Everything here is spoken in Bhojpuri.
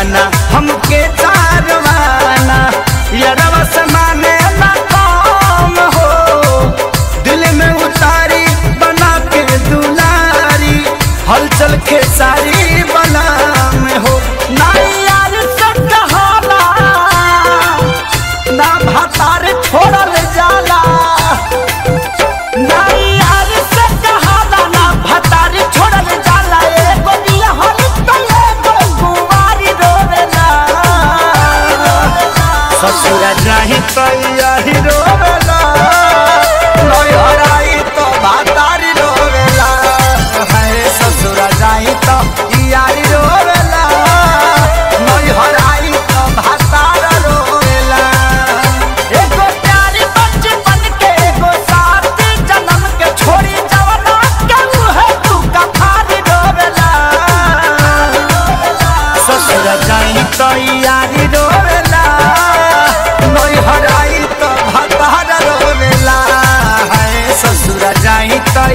जाना हमके चारवाना यरवा समाने ना काम हो दिल में उतारी बना के दुलारी हलचल खेसारी बना में हो ना यार से कहाला ना भातार छोड़ल जाला ना यार से कहाला ना भातार छोड़ल जाला एगो बियाहल त एगो कुंवारी रोवेला ससुर जाहि त यही रोवेला नैहर आई तो भातार रोवेला है ससुर जाहि त यारी रोवेला नैहर आई तो भातार रोवेला एगो प्यार बचपन के एगो साथ जन्म के छोड़ी जवाना केहू है तू कफारी रोवेला ससुर जाहि त यारी रोवेला नैहर आई तो भातार रोवेला है ससुर जाहि त